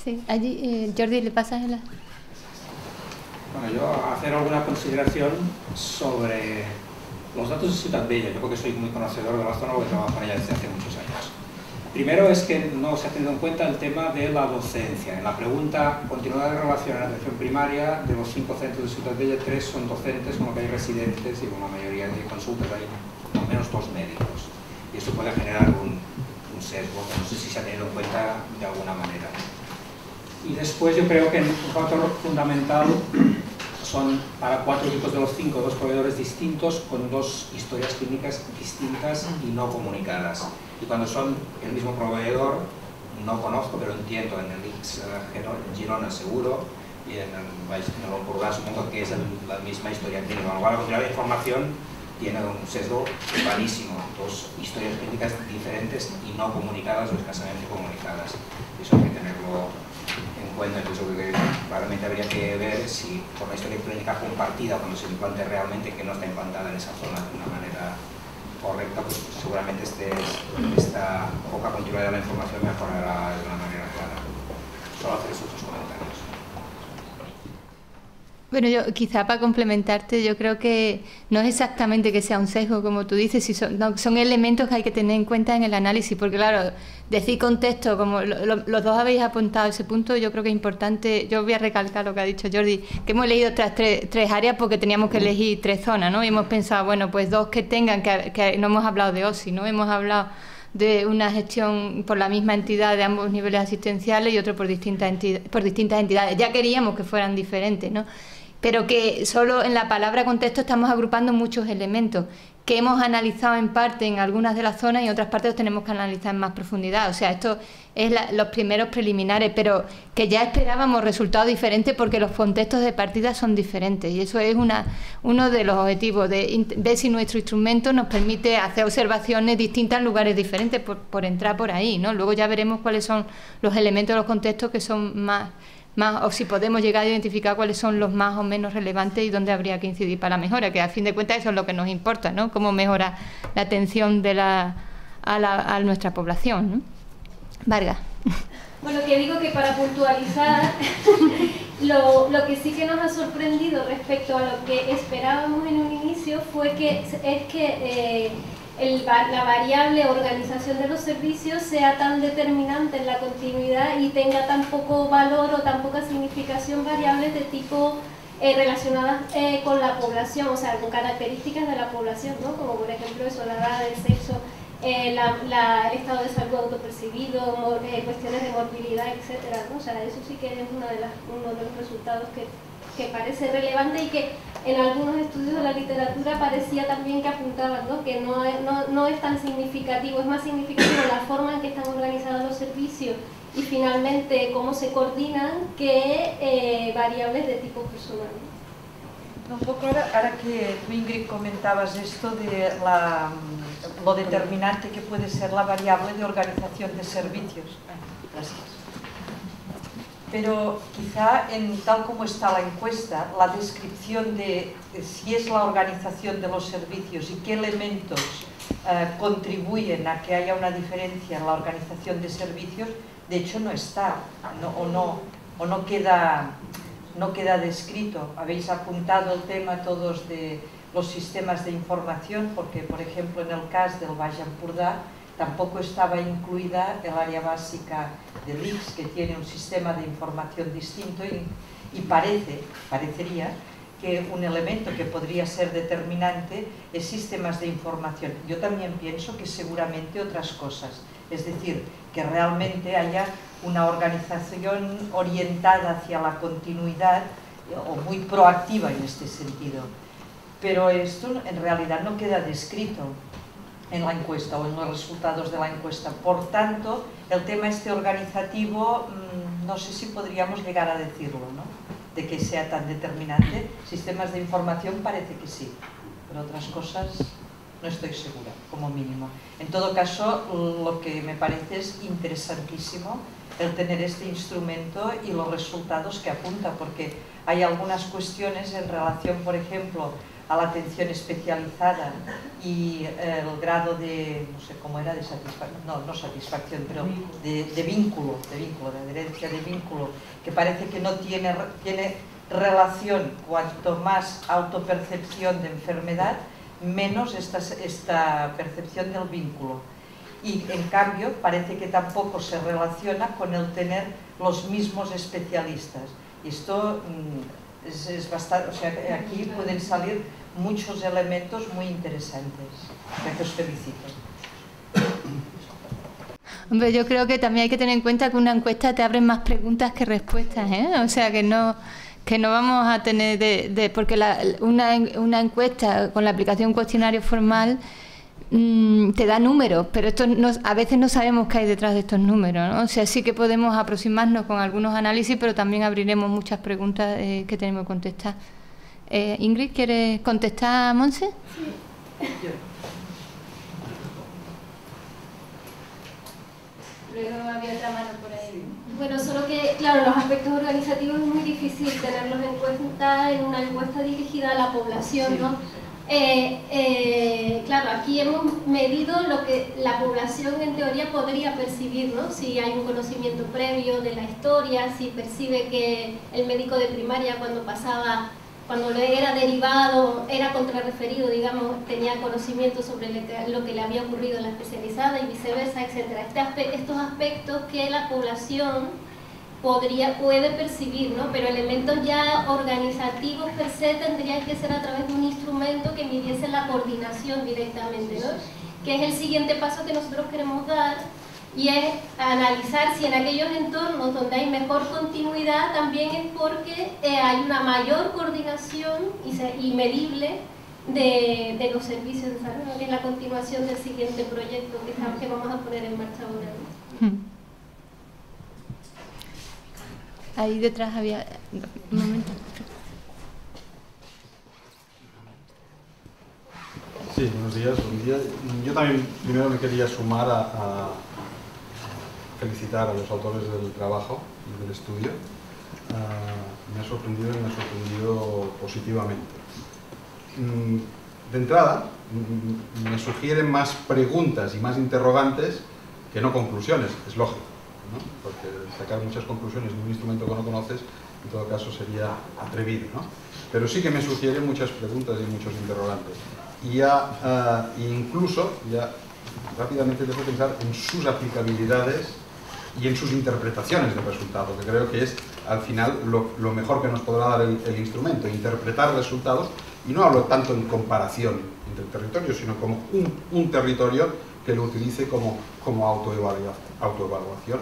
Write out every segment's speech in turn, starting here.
Sí, allí, Jordi, ¿le pasas la...? Bueno, yo hacer alguna consideración sobre los datos de Ciutat Bella. Yo creo que soy muy conocedor de la zona porque trabajo en ella desde hace muchos años. Primero es que no se ha tenido en cuenta el tema de la docencia. En la pregunta continuidad de relación en la atención primaria, de los 5 centros de Ciutat Bella, 3 son docentes, como que hay residentes y una mayoría de consultas hay al menos 2 médicos. Y eso puede generar un sesgo, que no sé si se ha tenido en cuenta de alguna manera. Y después yo creo que un factor fundamental son para 4 tipos de los 5, 2 proveedores distintos con 2 historias clínicas distintas y no comunicadas. Y cuando son el mismo proveedor, no conozco, pero entiendo, en el IX Girona seguro, y en el Empordà supongo que es la misma historia clínica. Con lo cual, la continuidad de información tiene un sesgo clarísimo, 2 historias clínicas diferentes y no comunicadas o escasamente comunicadas. Eso hay que tenerlo en cuenta. Yo creo que claramente habría que ver si por la historia clínica compartida, cuando se implante realmente, que no está implantada en esa zona de una manera correcta, pues seguramente esta poca continuidad de la información mejorará de una manera clara. Solo hacer esos 2 comentarios. Bueno, yo quizá para complementarte, yo creo que no es exactamente que sea un sesgo, como tú dices, si son elementos que hay que tener en cuenta en el análisis, porque claro, decir contexto, como los dos habéis apuntado ese punto, yo creo que es importante. Yo voy a recalcar lo que ha dicho Jordi, que hemos elegido tres áreas porque teníamos que elegir 3 zonas, ¿no? Y hemos pensado, bueno, pues 2 que tengan, que no hemos hablado de OSI, ¿no? Hemos hablado de una gestión por la misma entidad de ambos niveles asistenciales y otro por distintas entidades. Ya queríamos que fueran diferentes, ¿no? Pero que solo en la palabra contexto estamos agrupando muchos elementos que hemos analizado en parte en algunas de las zonas y en otras partes los tenemos que analizar en más profundidad. O sea, esto es los primeros preliminares, pero que ya esperábamos resultados diferentes porque los contextos de partida son diferentes y eso es uno de los objetivos, de ver si nuestro instrumento nos permite hacer observaciones distintas en lugares diferentes por entrar por ahí, ¿no? Luego ya veremos cuáles son los elementos de los contextos que son más, o si podemos llegar a identificar cuáles son los más o menos relevantes y dónde habría que incidir para la mejora, que a fin de cuentas eso es lo que nos importa, ¿no? Cómo mejora la atención de a nuestra población, ¿no? Vargas. Bueno, que digo que para puntualizar, lo que sí que nos ha sorprendido respecto a lo que esperábamos en un inicio fue que la variable organización de los servicios sea tan determinante en la continuidad y tenga tan poco valor o tan poca significación variables de tipo relacionadas con la población, o sea, con características de la población, ¿no? Como por ejemplo eso, la edad, el sexo, el estado de salud autopercibido, cuestiones de morbilidad, etcétera, ¿no? O sea, eso sí que es uno de los resultados que parece relevante y que en algunos estudios de la literatura parecía también que apuntaban, ¿no? Que no es tan significativo, es más significativo la forma en que están organizados los servicios y finalmente cómo se coordinan que variables de tipo personal. Un poco ahora que tú, Ingrid, comentabas esto de lo determinante que puede ser la variable de organización de servicios. Gracias. Pero quizá tal como está la encuesta, la descripción de si es la organización de los servicios y qué elementos contribuyen a que haya una diferencia en la organización de servicios, de hecho no está, no queda descrito. Habéis apuntado el tema todos de los sistemas de información, porque por ejemplo en el caso del Baix Empordà tampoco estaba incluida el área básica del IX, que tiene un sistema de información distinto y parecería que un elemento que podría ser determinante es sistemas de información. Yo también pienso que seguramente otras cosas, es decir, que realmente haya una organización orientada hacia la continuidad o muy proactiva en este sentido. Pero esto en realidad no queda descrito en la encuesta o en los resultados de la encuesta. Por tanto, el tema organizativo, no sé si podríamos llegar a decirlo, ¿no? De que sea tan determinante. Sistemas de información parece que sí, pero otras cosas no estoy segura, como mínimo. En todo caso, lo que me parece es interesantísimo el tener este instrumento y los resultados que apunta, porque hay algunas cuestiones en relación, por ejemplo, a la atención especializada y el grado de, no sé cómo era, de satisfacción, no satisfacción, pero de vínculo, de adherencia de vínculo, que parece que no tiene relación. Cuanto más autopercepción de enfermedad, menos esta percepción del vínculo. Y en cambio parece que tampoco se relaciona con el tener los mismos especialistas. Y esto es bastante, o sea, aquí pueden salir muchos elementos muy interesantes. Que os felicito. Hombre, yo creo que también hay que tener en cuenta que una encuesta te abre más preguntas que respuestas, ¿eh? O sea, que no vamos a tener porque una encuesta con la aplicación cuestionario formal te da números, pero a veces no sabemos qué hay detrás de estos números, ¿no? O sea, sí que podemos aproximarnos con algunos análisis, pero también abriremos muchas preguntas que tenemos que contestar. Ingrid, ¿quieres contestar a Monse? Sí. Luego había otra mano por ahí. Bueno, solo que, claro, los aspectos organizativos es muy difícil tenerlos en cuenta en una encuesta dirigida a la población, ¿no? Claro, aquí hemos medido lo que la población en teoría podría percibir, ¿no? Si hay un conocimiento previo de la historia, si percibe que el médico de primaria cuando le era derivado, era contrarreferido, digamos, tenía conocimiento sobre lo que le había ocurrido en la especializada y viceversa, etc. Estos aspectos que la población puede percibir, ¿no? Pero elementos ya organizativos per se tendrían que ser a través de un instrumento que midiese la coordinación directamente, ¿no? Que es el siguiente paso que nosotros queremos dar, y es analizar si en aquellos entornos donde hay mejor continuidad también es porque hay una mayor coordinación y medible de los servicios de salud, que es la continuación del siguiente proyecto que vamos a poner en marcha ahora, ¿no? Ahí detrás había... Un momento. Sí, buenos días. Yo también primero me quería sumar a felicitar a los autores del trabajo y del estudio. Me ha sorprendido positivamente. De entrada, me sugieren más preguntas y más interrogantes que no conclusiones, es lógico, ¿no? Porque sacar muchas conclusiones de un instrumento que no conoces, en todo caso sería atrevido, ¿no? Pero sí que me sugieren muchas preguntas y muchos interrogantes. Y incluso, ya rápidamente dejo pensar en sus aplicabilidades y en sus interpretaciones del resultado, que creo que es al final lo mejor que nos podrá dar el instrumento, interpretar resultados, y no hablo tanto en comparación entre territorios, sino como un territorio que lo utilice como autoevaluación.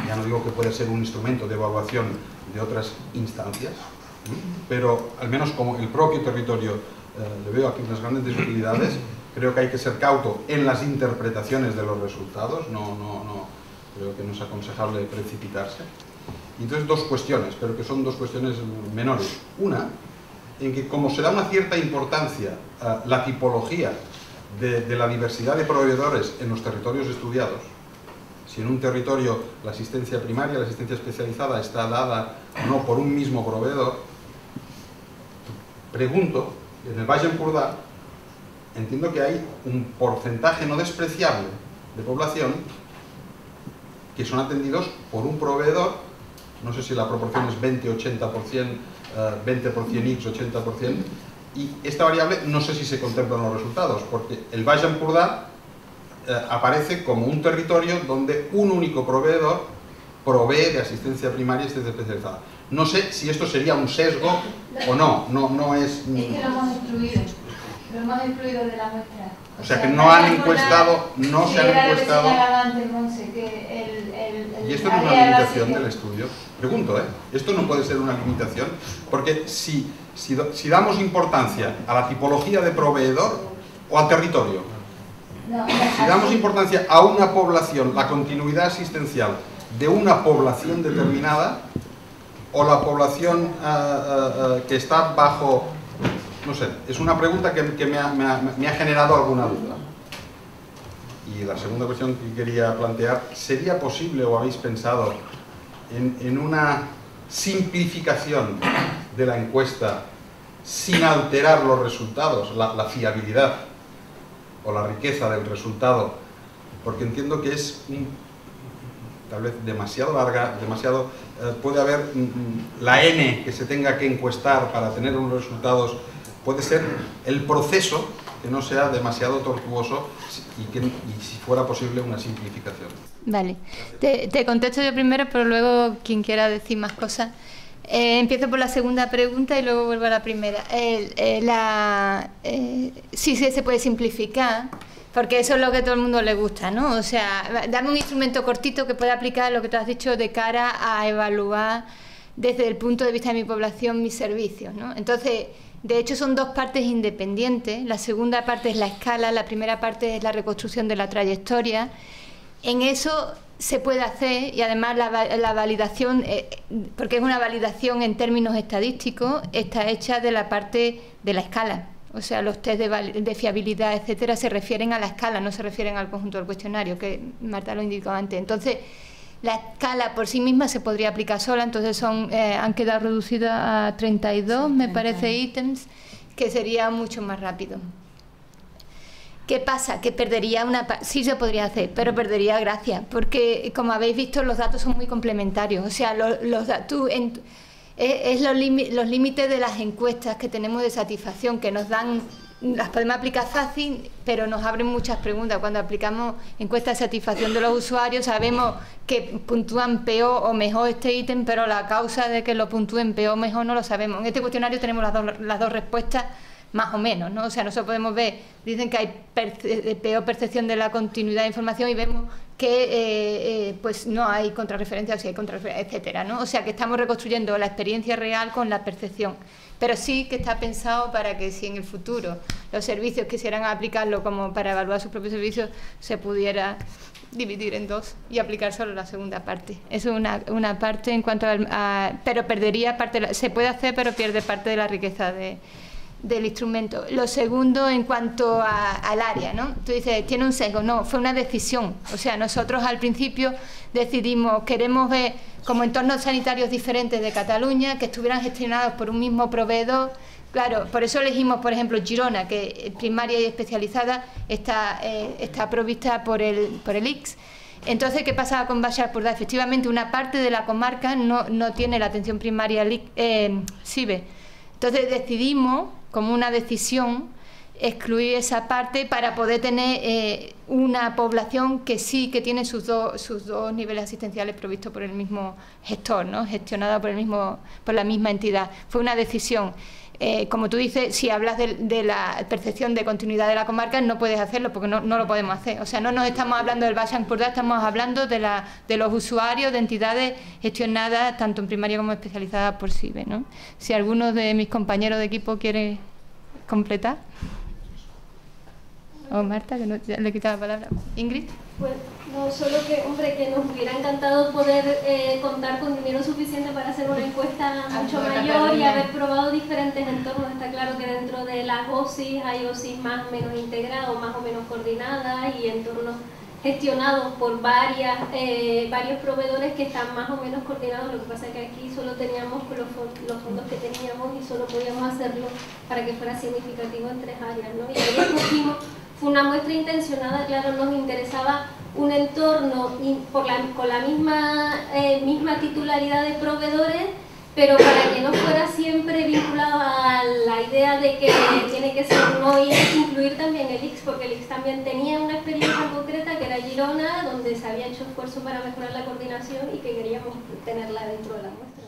Ya no digo que puede ser un instrumento de evaluación de otras instancias, pero al menos como el propio territorio le veo aquí unas grandes utilidades. Creo que hay que ser cauto en las interpretaciones de los resultados, creo que no es aconsejable precipitarse. Y entonces dos cuestiones, pero que son dos cuestiones menores. Una, en que como se da una cierta importancia a la tipología de la diversidad de proveedores en los territorios estudiados, si en un territorio la asistencia primaria, la asistencia especializada está dada no por un mismo proveedor, pregunto, en el Baix Empordà entiendo que hay un porcentaje no despreciable de población que son atendidos por un proveedor, no sé si la proporción es 20-80%, 20% X, 80%, y esta variable no sé si se contempla en los resultados, porque el Baix Empordà aparece como un territorio donde un único proveedor provee de asistencia primaria y asistencia especializada. No sé si esto sería un sesgo o no es... Es que lo hemos excluido de la muestra. O sea que no han encuestado, no se han encuestado... Y esto no es una limitación del estudio. Pregunto, esto no puede ser una limitación, porque si damos importancia a la tipología de proveedor o al territorio, si damos importancia a una población, la continuidad asistencial de una población determinada, o la población que está bajo... No sé, es una pregunta que me ha generado alguna duda. Y la segunda cuestión que quería plantear, ¿sería posible o habéis pensado en una simplificación de la encuesta sin alterar los resultados, la fiabilidad o la riqueza del resultado, porque entiendo que es tal vez demasiado larga, puede haber la N que se tenga que encuestar para tener unos resultados, puede ser el proceso que no sea demasiado tortuoso y si fuera posible una simplificación. Vale, te contesto yo primero, pero luego quien quiera decir más cosas. Empiezo por la segunda pregunta y luego vuelvo a la primera. Sí, se puede simplificar, porque eso es lo que a todo el mundo le gusta, ¿no? O sea, dame un instrumento cortito que pueda aplicar lo que tú has dicho de cara a evaluar desde el punto de vista de mi población mis servicios, ¿no? Entonces, de hecho son dos partes independientes. La segunda parte es la escala, la primera parte es la reconstrucción de la trayectoria. En eso se puede hacer, y además la validación, porque es una validación en términos estadísticos, está hecha de la parte de la escala. O sea, los test de fiabilidad, etcétera, se refieren a la escala, no se refieren al conjunto del cuestionario, que Marta lo indicó antes. Entonces, la escala por sí misma se podría aplicar sola, entonces han quedado reducidas a 32, me parece, ítems, que sería mucho más rápido. ¿Qué pasa? Que perdería sí se podría hacer, pero perdería gracia, porque como habéis visto los datos son muy complementarios, o sea, los datos es los límites de las encuestas que tenemos de satisfacción, que nos dan, las podemos aplicar fácil, pero nos abren muchas preguntas. Cuando aplicamos encuestas de satisfacción de los usuarios, sabemos que puntúan peor o mejor este ítem, pero la causa de que lo puntúen peor o mejor no lo sabemos. En este cuestionario tenemos las dos respuestas, más o menos, ¿no? O sea, nosotros podemos ver, dicen que hay peor percepción de la continuidad de información y vemos que pues no hay contrarreferencia, o si hay contrarreferencia, etcétera, ¿no? O sea, que estamos reconstruyendo la experiencia real con la percepción. Pero sí que está pensado para que si en el futuro los servicios quisieran aplicarlo como para evaluar sus propios servicios, se pudiera dividir en dos y aplicar solo la segunda parte. Eso es una parte en cuanto pero perdería parte, se puede hacer, pero pierde parte de la riqueza del instrumento. Lo segundo, en cuanto al área, ¿no? Tú dices, tiene un sesgo. No, fue una decisión. O sea, nosotros al principio decidimos, queremos ver como entornos sanitarios diferentes de Cataluña, que estuvieran gestionados por un mismo proveedor. Claro, por eso elegimos, por ejemplo, Girona, que primaria y especializada está provista por el ICS. Entonces, ¿qué pasaba con Baix Empordà? Efectivamente, una parte de la comarca no tiene la atención primaria SIBE. Entonces decidimos, como una decisión, excluir esa parte para poder tener una población que sí que tiene sus dos niveles asistenciales provistos por el mismo gestor, ¿no? Gestionada por la misma entidad. Fue una decisión. Como tú dices, si hablas de la percepción de continuidad de la comarca, no puedes hacerlo porque no lo podemos hacer. O sea, no nos estamos hablando del Baix Empordà, estamos hablando de los usuarios de entidades gestionadas tanto en primaria como especializadas por SIBE, ¿no? Si alguno de mis compañeros de equipo quiere completar. O Marta, que no, le he quitado la palabra. Ingrid. Pues no, solo que, hombre, que nos hubiera encantado poder contar con dinero suficiente para hacer una encuesta mucho mayor y haber probado diferentes entornos. Está claro que dentro de las OSIs hay OSIs más o menos integradas, más o menos coordinadas, y entornos gestionados por varios proveedores que están más o menos coordinados. Lo que pasa es que aquí solo teníamos los fondos que teníamos y solo podíamos hacerlo para que fuera significativo en 3 áreas, ¿no? Y ahí escogimos. Fue una muestra intencionada, claro, nos interesaba un entorno con la misma titularidad de proveedores, pero para que no fuera siempre vinculado a la idea de que tiene que ser no y incluir también el ICS, porque el ICS también tenía una experiencia concreta que era Girona, donde se había hecho esfuerzo para mejorar la coordinación y que queríamos tenerla dentro de la muestra.